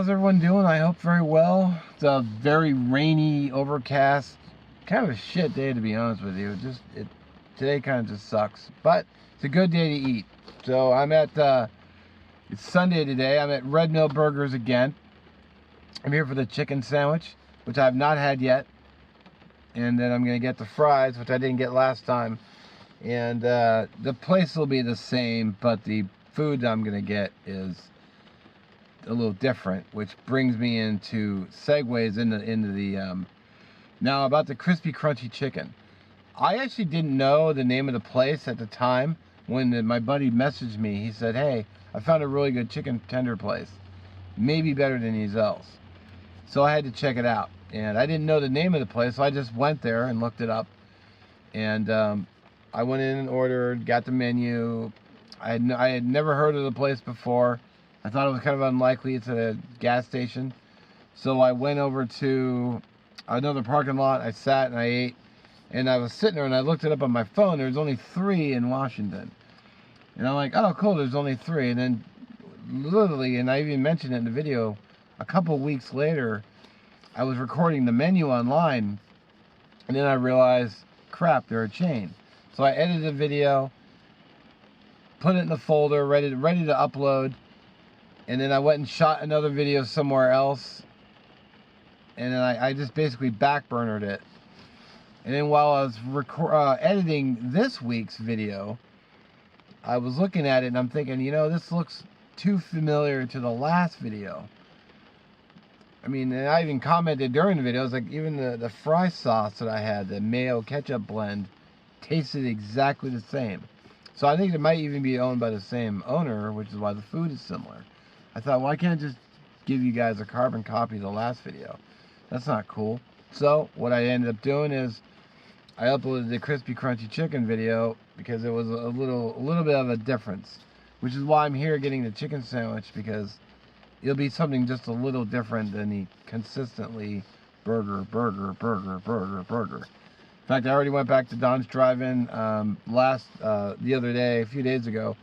how's everyone doing? I hope very well. It's a very rainy, overcast, kind of a shit day to be honest with you. Today kind of just sucks, but it's a good day to eat. So I'm at it's Sunday today. I'm at Red Mill Burgers again. I'm here for the chicken sandwich, which I have not had yet, and then I'm gonna get the fries, which I didn't get last time. And the place will be the same, but the food I'm gonna get is a little different, which brings me into segues into the now about the crispy crunchy chicken. I actually didn't know the name of the place at the time when my buddy messaged me. He said, "Hey, I found a really good chicken tender place, maybe better than these else." So I had to check it out, and I didn't know the name of the place, so I just went there and looked it up. And I went in and ordered, got the menu. I had never heard of the place before. I thought it was kind of unlikely. It's at a gas station. So I went over to another parking lot. I sat and I ate. And I was sitting there and I looked it up on my phone. There's only 3 in Washington. And I'm like, oh, cool, there's only 3. And then literally, and I even mentioned it in the video, a couple weeks later, I was recording the menu online. And then I realized, crap, they're a chain. So I edited the video, put it in the folder, ready to upload. And then I went and shot another video somewhere else. And then I just basically backburnered it. And then while I was editing this week's video, I was looking at it and I'm thinking, you know, this looks too familiar to the last video. I mean, and I even commented during the video, I was like, even the fry sauce that I had, the mayo ketchup blend, tasted exactly the same. So I think it might even be owned by the same owner, which is why the food is similar. I thought, why can't I just give you guys a carbon copy of the last video? That's not cool. So what I ended up doing is I uploaded the crispy crunchy chicken video because there was a little bit of a difference, which is why I'm here getting the chicken sandwich, because it'll be something just a little different than the consistently burger. In fact, I already went back to Don's Drive-In the other day, a few days ago,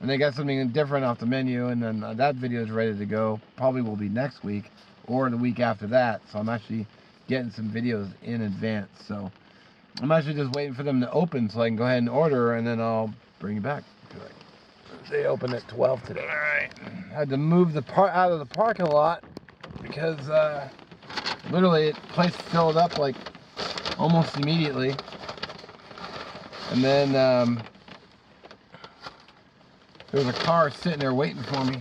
and they got something different off the menu, and then that video is ready to go. Probably will be next week or the week after that. So I'm actually getting some videos in advance. So I'm actually just waiting for them to open so I can go ahead and order, and then I'll bring you back. They open at 12 today. All right. I had to move the part out of the parking lot because literally the place filled up like almost immediately, and then there was a car sitting there waiting for me.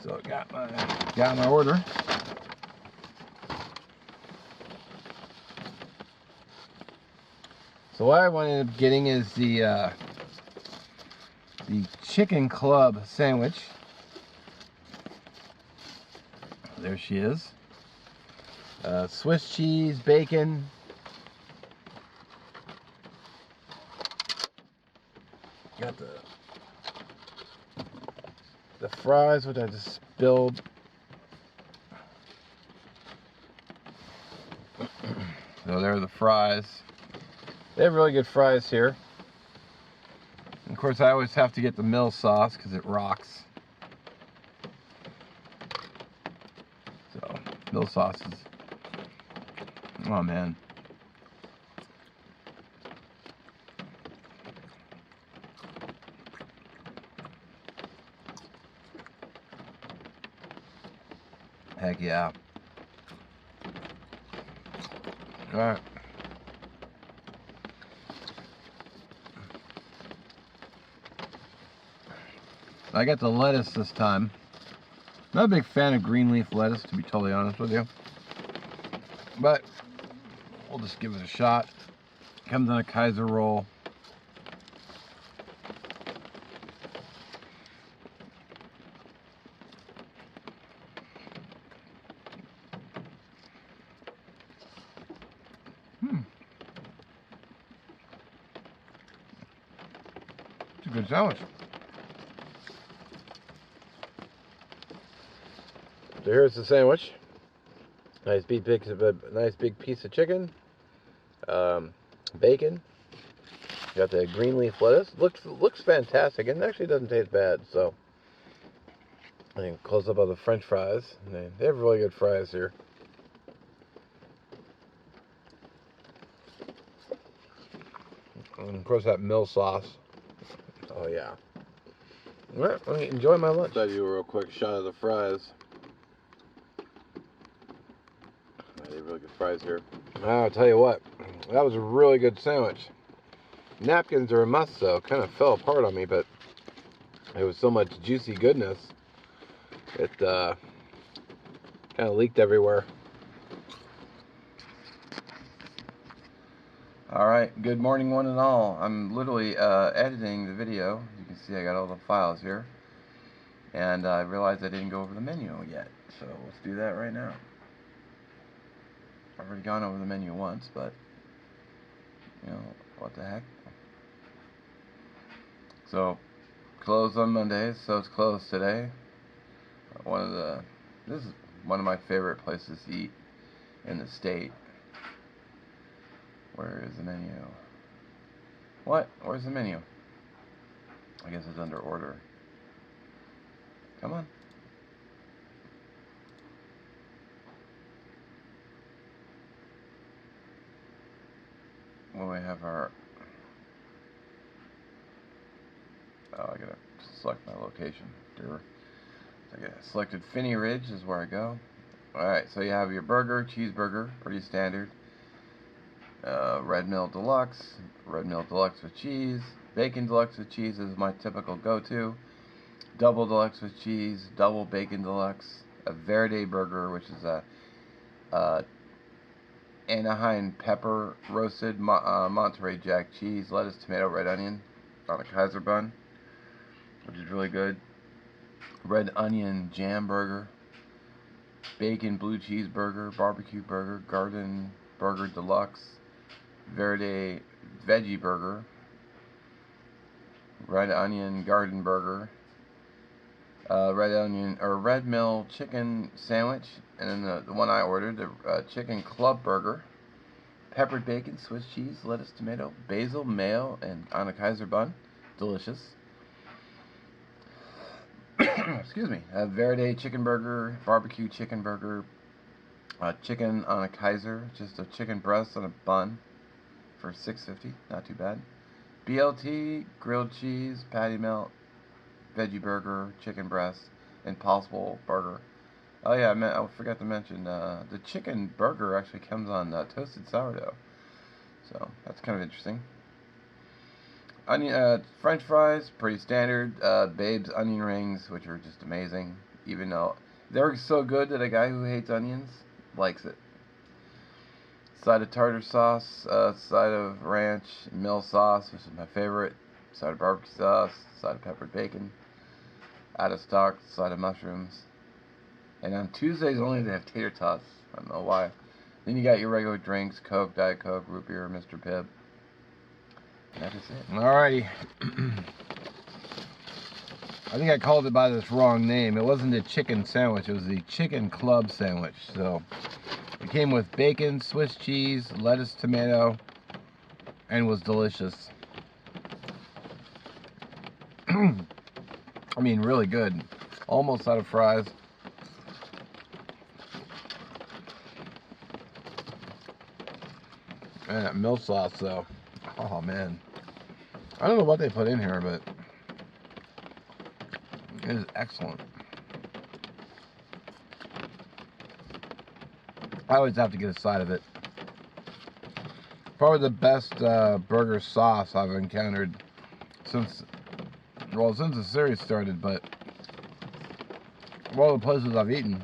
So I got my order. So what I ended up getting is the chicken club sandwich. There she is. Swiss cheese, bacon. Got the fries, which I just spilled. So there are the fries. They have really good fries here. And of course, I always have to get the mill sauce because it rocks. So, mill sauces. Oh man. Heck yeah. Alright. I got the lettuce this time. Not a big fan of green leaf lettuce, to be totally honest with you. But we'll just give it a shot. Comes on a Kaiser roll. It's a good sandwich. So here's the sandwich. Nice big piece of chicken, bacon. Got the green leaf lettuce. Looks fantastic, and it actually doesn't taste bad. So, I can close up on the French fries. They have really good fries here. And of course, that mill sauce. Oh yeah. Well, let me enjoy my lunch. I'll do a real quick shot of the fries. They have really good fries here. I'll tell you what, that was a really good sandwich. Napkins are a must, though. Kind of fell apart on me, but it was so much juicy goodness. It kind of leaked everywhere. Alright, good morning one and all. I'm literally editing the video. You can see I got all the files here. And I realized I didn't go over the menu yet. So let's do that right now. I've already gone over the menu once, but you know, what the heck. So, closed on Mondays, so it's closed today. This is one of my favorite places to eat in the state. Where is the menu? What? Where's the menu? I guess it's under order. Come on. Well, we have our... Oh, I gotta select my location. So I got selected Finney Ridge is where I go. Alright, so you have your burger, cheeseburger, pretty standard. Red Mill Deluxe with cheese. Bacon Deluxe with cheese is my typical go-to. Double Deluxe with cheese, double Bacon Deluxe. A Verde Burger, which is a Anaheim pepper roasted Monterey Jack cheese, lettuce, tomato, red onion on a Kaiser bun, which is really good. Red onion jam burger. Bacon blue cheese burger, barbecue burger, garden burger deluxe. Verde veggie burger, red onion garden burger, red mill chicken sandwich, and then the one I ordered, the chicken club burger, peppered bacon, Swiss cheese, lettuce, tomato, basil, mayo, and on a Kaiser bun, delicious. Excuse me. Verde chicken burger, barbecue chicken burger, chicken on a Kaiser, just a chicken breast on a bun. For $6.50, not too bad. BLT, grilled cheese, patty melt, veggie burger, chicken breast, Impossible burger. Oh yeah, I forgot to mention the chicken burger actually comes on toasted sourdough, so that's kind of interesting. French fries, pretty standard. Babe's onion rings, which are just amazing, even though they're so good that a guy who hates onions likes it. Side of tartar sauce, side of ranch, mill sauce, which is my favorite, side of barbecue sauce, side of peppered bacon, out of stock, side of mushrooms. And on Tuesdays only they have tater tots. I don't know why. Then you got your regular drinks, Coke, Diet Coke, root beer, Mr. Pibb. And that is it. Alrighty. I think I called it by this wrong name. It wasn't a chicken sandwich, it was the chicken club sandwich. So it came with bacon, Swiss cheese, lettuce, tomato, and was delicious. I mean, really good. Almost out of fries. And that mill sauce, though. Oh, man. I don't know what they put in here, but it is excellent. I always have to get a side of it. Probably the best burger sauce I've encountered since the series started, but of all the places I've eaten.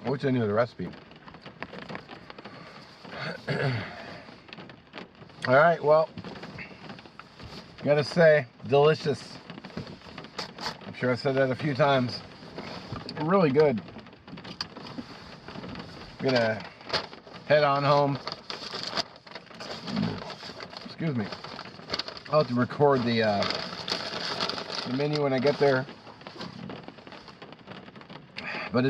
I wish I knew the recipe. Alright, well, gotta say, delicious. I'm sure I said that a few times. Really good. I'm gonna head on home. Excuse me. I'll have to record the menu when I get there. But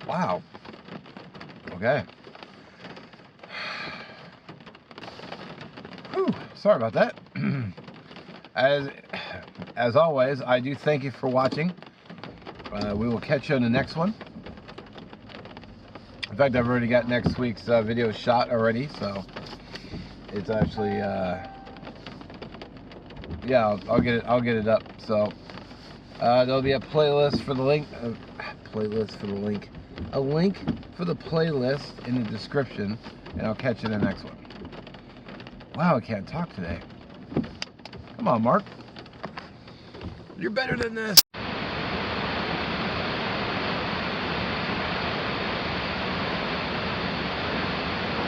wow. Okay. Whew, sorry about that. As always, I do thank you for watching. We will catch you on the next one. In fact, I've already got next week's video shot already, so it's actually yeah, I'll get it up. So there'll be a playlist for the link. A link for the playlist in the description, and I'll catch you in the next one. Wow, I can't talk today. Come on, Mark. You're better than this.